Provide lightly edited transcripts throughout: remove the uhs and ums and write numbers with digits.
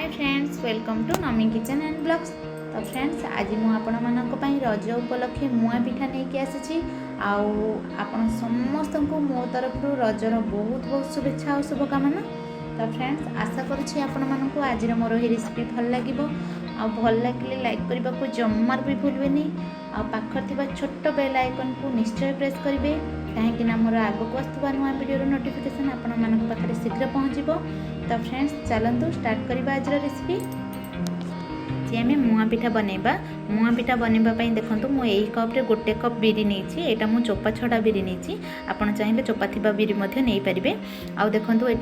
Friends welcome to नमी kitchen and blogs. तो friends आज मु आपण मानक पई रज उपलक्षे मुआ पिठा नहीं आसी आपण समस्त को मो तरफ रजर बहुत बहुत शुभेच्छा और शुभकामना। तो फ्रेंड्स आशा करुँची आपण मानक आज मोर ही रेसिपी भल लगे भल लगे लाइक करने को जमार भी भूलबेनी पाखर थी छोट बेल आइकन को निश्चय प्रेस करेंगे कहीं मोर आगक आसुवा नुआ वीडियो नोटिफिकेशन आपण मान पाखे शीघ्र पहुँचब। तो फ्रेंड्स चलतु स्टार्ट करवा आज रेसिपी जी आम मुआ पिठा बनैबा। मुआ पिठा बनवाई देखो मुझे यही कप्रे गोटे कप बिरी नहीं यहाँ चोपा छड़ा बिरी नहीं आपड़ चाहिए चोपा थी बिरी नहीं पारे। आउ देखो ये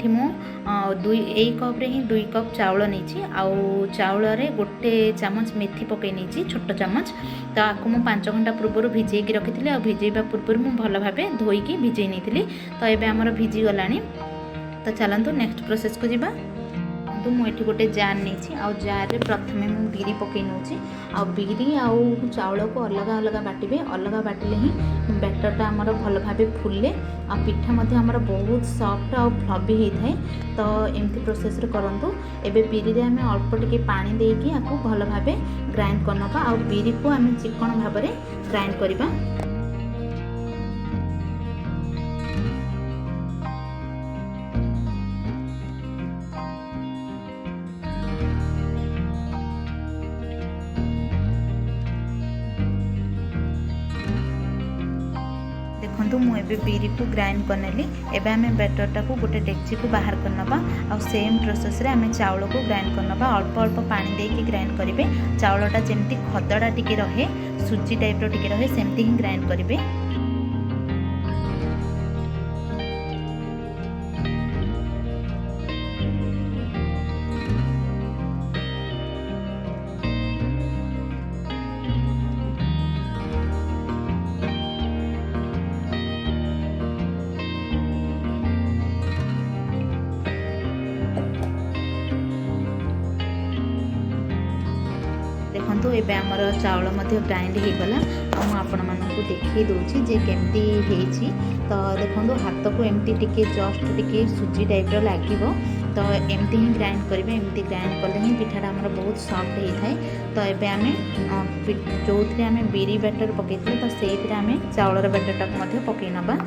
यही कप्रे ही 2 कप चाउल नहीं आउ चाउल गोटे चामच मेथी पकई नहीं छोट चामच। तो आपको मुझे 5 घंटा पूर्व भिजेक रखी थी भिजेबा पूर्व मुझे भल भाव धोईकी भिजे नहीं। तो ये आमर भिजी गला। तो चलतु नेक्स्ट प्रोसेस को जीवा। तो मुझे गोटे जार नहीं आउ जार रे प्रथम मुझे बिरी पकई नौ बिरी आउ चाउल को अलग अलग बाटे अलग बाटिले ही बैटरटा आमर भल भाव फुले आ पिठा आमर बहुत सॉफ्ट आउ फ्लफी होता है। तो एमती प्रोसेस करूँ एबे बिरी आम अल्प टिके पानी देकी आपको भल भाव ग्राइंड करनबा आउ बिरी को आम चिकन भाव में ग्राइंड करवा। देखो मुझे बिरी को ग्राइंड करनेली एबे आम बैटरटा को गोटे डेक्ची को बाहर करनबा आ सेम प्रोसेस रे आम चाउल को ग्राइंड करनबा अल्प अल्प पानी देके ग्राइंड करेंगे। चाउलटा जमती खदड़ा टिके रहे सुजी टाइप रो टिके रहे सेमती ही ग्राइंड करेंगे। देखो ये आमर चाउल ग्राइंड हो गला आपण मानक देखी दूची जे केमती हेची। तो देखो हाथ को एमती टिके जस्ट टिके सुजी टाइप रो लागिवो। तो एमती ही ग्राइंड करेंगे एमती ग्राइंड कले ही पिठाटा आमर बहुत सॉफ्ट होता है। तो ये आम जो आम बिरी बैटर पकई तो से आम चाउलर बैटरटा को पकई नबा।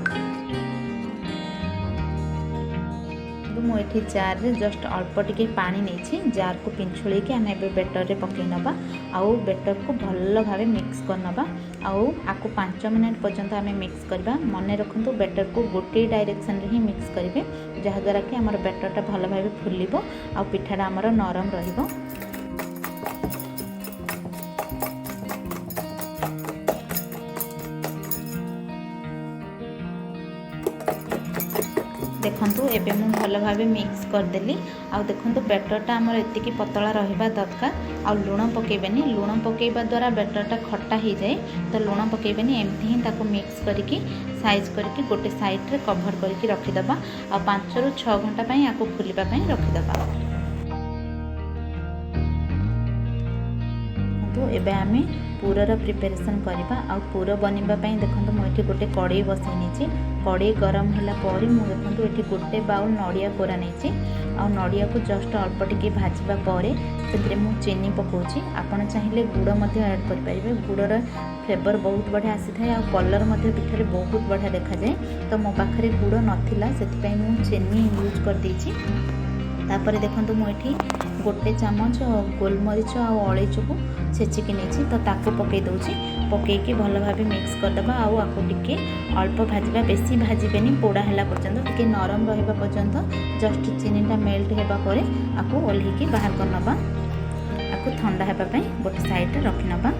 मुझे जार रे जस्ट अल्प टिके पानी नहीं जार को पिंछुड़ी के आम ए बेटर रे पकई नबा आउ बेटर को भल भाव मिक्स करनबा आउ आपको 5 मिनट पर्यंत आम मिक्स करबा। मन रखु बेटर को गोटे डायरेक्शन रे ही मिक्स करेंगे जहाद्वारा कि आमर बेटरटा भल भाव फुलिबो आउ पिठाटा आमर नरम रहिबो। देखु एबे मु भल भाव मिक्स करदेली आउ देखु बेटरटा आमर एतिकी पतला रहिबा दरकार आउ लुण पकेबेनी। लुण पकेबा द्वारा बेटरटा खट्टा हो जाए तो लुण पकेबेनी एमती ही ताको मिक्स करके साइज करके गोटे साइड रे कवर करके रखीदबा आ 5 ରୁ 6 घंटा पई आको फुलिबा पई रखीदबा। तो एबे आमे पूरर प्रिपरेशन करवा आउ पूर बनवाई देखो मुझे गोटे कड़े बसई नहीं कड़े गरम है देखो ये गोटे बाउल नड़िया कोरा नहीं आ नड़िया को जस्ट अल्प टिके भाजवा पर से चीनी पकाउची। आपड़ चाहिए गुड़ ऐड करेंगे गुड़र फ्लेवर बहुत बढ़िया आसी था आ कलर पिठारे बहुत बढ़िया देखा जाए। तो मो पाखे गुड़ नाला से चीनी यूज कर देछि। तापर देखो मुझे गोटे चामच गोलमरीच और अलैच को छेचिकी नहीं तो ताको पकई दूची पकईकी भल भाव मिक्स करदे आउ आपको टिके अल्प भाजवा बेसी भाजबेनी पोड़ा है पर्यंत टिके नरम रहा पर्यंत जस्ट चीनीटा मेल्ट होगा आपको ओल्हीकी बाहर कर नबा आपको ठंडा होगापी गोटे साइड रखी नबा।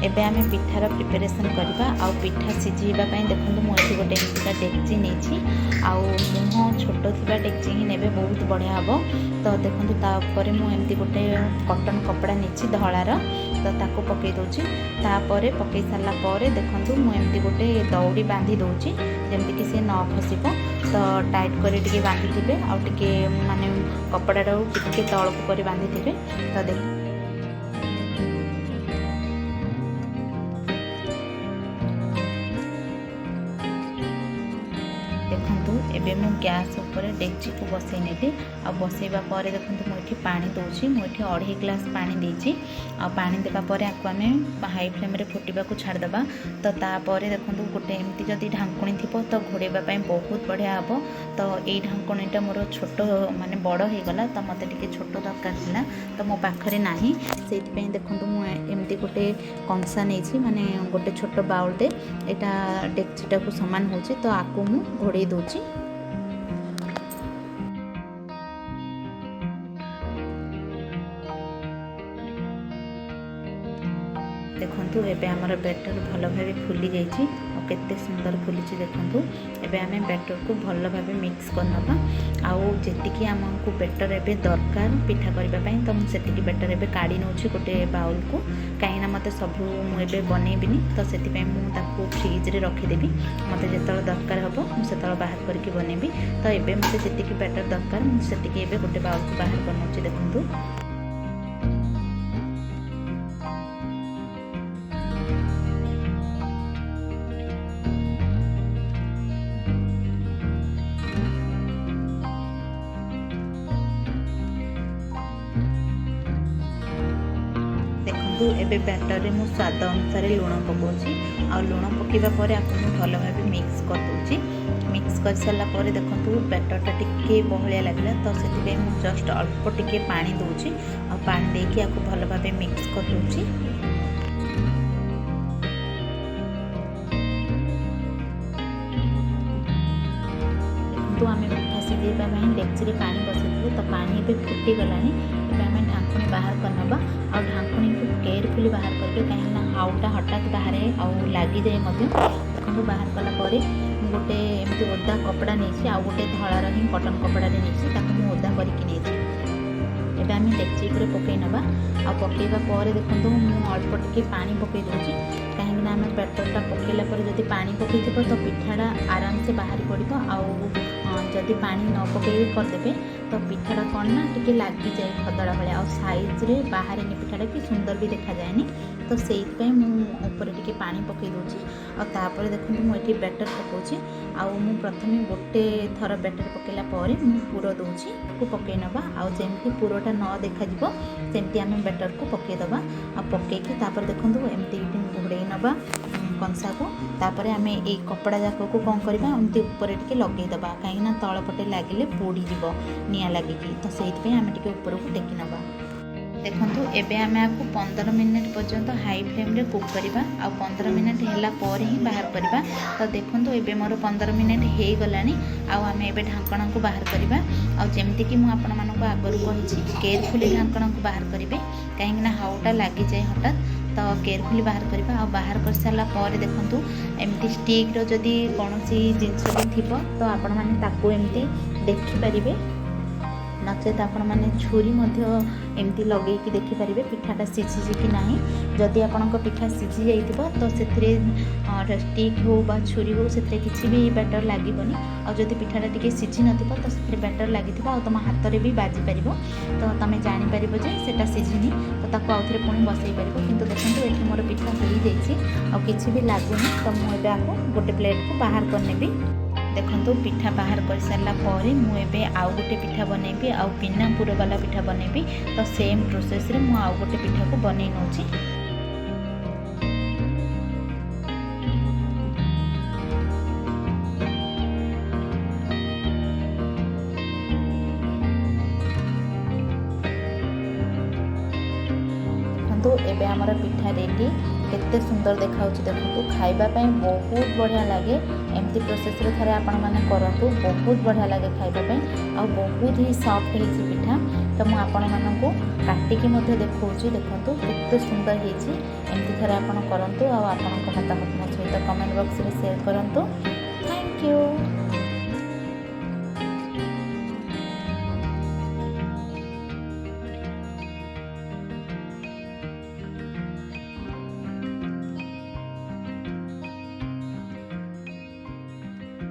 एबे आमे पिठार प्रिपरेशन करवा आउ पिठा सिझाई देखो मुझे गोटे एमतीका डेक्ची नहीं आउ मुह छोट थी डेक्ची ही ने बहुत बढ़िया हम। तो देखो तापर मुझे गोटे कटन कपड़ा नहीं धलार तो ताको पकई दूची तापर पकई सारापर देखो मुझे गोटे दौड़ी बांधी दूची जमती कि सी न खसब। तो टाइट कर बांधी थे आउ टे माने कपड़ा टे तलक कर बांधी थे। तो देख देखंतु एबे मु गैस ऊपर डेक्ची को बसई नेली आ बसैबा पर देखंतु मु एठी पानी दोछि मु एठी 2.5 ग्लास पानी देछि आ पानी देबा पर आकु आमे हाई फ्लेम रे फुटिबा को छाड़ देबा तो ता पर देखंतु गोटे एमती जदी ढांकुणी थिबो तो घोड़ेबा पई बहुत बढ़िया हबो। तो एई ढांकुणीटा मोर छोटो माने बड़ हे गला तो मते टिके छोटो दरकार थिला तो मो पाखरे नाही सेति पई देखंतु मु एमती गोटे कंसा नेछि माने गोटे छोटो बाउल दे एटा डेक्चीटा को समान होछि तो आकु मु घोड़े दोछि। देखंतु एबे हमर बैटर भल भाबे फुली जाइछि और केते सुंदर फुलिछि देखंतु। एबे आमे बैटर को भल भाबे मिक्स करनबा आउ जेतिकी हमको बैटर एबे दरकार पिठा करबा पई तो मु सेतिकी बैटर एबे काढी नउछि गोटे बाउल को काईना मते सब मु एबे बनेबिनी तो सेति पई मु ताको फ्रिज रे रखि देबी मते जेतल दरकार हबो मु सेतल बाहर करके बनेबी। तो एबे मते जेतिकी बैटर दरकार मु सेतिकी एबे गोटे बाउल को बाहर करनउछि देखंतु। एबे बैटर रे मु स्वाद अनुसार लुण पकाउछि आ लुण पकेबा पर आपन भल भाबे मिक्स कर दोछि। मिक्स कर साला पर देखंतु बैटरटा टिके बहलिया लागला तो सेति पे मु जस्ट अल्प टिके पानी दोछि आ पानी देके आको भल भाबे मिक्स कर दोछि। तो आमे पिठा सिजेबा पई डेक्ची रे पानी बसैथिलु तो पानी एबे फुटी गलानी। एबे आमे ढांकुणी बाहर करनबा और ढांकुणी को केयरफुली बाहर करबे काहेना हाउटा हठात बाहर आउ लागी जाय मते देखंतु। बाहर कला परे गोटे एमती ओदा कपड़ा नेछि आ गोटे धळा रही कॉटन कपड़ा रे नेछि ताको मु ओदा करके नेछि। एबे आमे डेक्ची ऊपर पकई नबा आ पकेबा पर देखंतु मु अल्प टिके पानी पकई दोछि काहेकि ना आमे बैटरटा पकेला पर जदी पानी पकईथिबो तो पिठाडा आराम से बाहर पड़िबो आउ जदि पानी न पकई कर देबे तो पिठाटा कौन ना टिके लागी जाए खदड़ा भाया और साइज रे बाहर पिठाटा कि सुंदर भी देखा जाएनी। तो से ऊपर टिके पानी पकई दोछि और तापर देखंतु मु एठी बैटर पकाउछि आउ मु प्रथमे गोटे थर बैटर पकेला पर मु पूरा दोछि को पकई नबा आउ जेमति पूराटा न देखा जिवो सेमति आमे बैटर को पकई दबा आ पकई कि तापर देखंतु एमति घोड़े नबा कंसा को तापर आमे ए कपड़ा जाक को कौन करबा एमती ऊपर टिके लगे दबा काहेकि ना तळ पटे लागिले पोड़ी जिवो निया लागिकी। तो सेति पे आमे टिके ऊपर को टेकी नबा। देखंतु एबे आमे आपको 15 मिनिट पर्यंत हाई फ्लेम रे कुक करबा आ 15 मिनिट हैला पर ही बाहर करबा। तो देखंतु एबे मोर 15 मिनिट हे गलानी आ आमे एबे ढांकणा को बाहर करबा आ जेमति कि मु आपन मानको आगरु कहिछि केयरफुली ढांकणा को बाहर करिवे काहेकि ना हाउटा लागि जाय हठात तो केयरफुली बाहर करबा आ बाहर कर साला पर देखंतु एमती स्टिक रो जदी कोनोसी जिंस भी थिबो तो आपण माने ताको एमती देखि परिबे नचेत आपण माने छुरी मध्य एमती लगे कि देखि परिबे पिठाटा सिझी कि नाही। जदि आपणक पिठा सिझी जाइतिबो तो सेथरे स्टिक हो बा छुरी हो सेथरे किछि भी बैटर लागिबोनी आ जदि पिठाटा टिके सिझी नथिबो तो सेथरे बैटर लागितिबो आ तम हाथ रे भी बाजी परिबो तो तमे जानि परिबो जे सेटा सिझिनी तो ताको आउथरे पुणी बसई परिबो। किंतु देखंतु एठी मोर पिठा होई जाइछि आ किछि भी लागुनी तो मु एबे आको गोटे प्लेट को बाहर करनेबी। देखंतु पिठा बाहर कर सारा पर मु एबे आउ गोटे पिठा बनेबी आउ बिना पूरा वाला पिठा बनेबी। तो सेम प्रोसेस रे मु आउ गोटे पिठा को बनै नउछि। देखंतु एबे हमर पिठा रेडी केते सुंदर देखाउछि। देखंतु खाइबा पई बहुत बढ़िया लागे एमती प्रोसेस रे थरे आपण माने करंतु बहुत बढ़िया लागे खाइबा पई आ बहुत ही सॉफ्ट हेछि पिठा। तो मु आपण मानको काटिकी मध्ये देखौछि देखंतु केते सुंदर हेछि एमती थरे आपण करंतु आ आपणक मतामत मो सहित कमेंट बॉक्स रे शेयर करंतु। Thank you.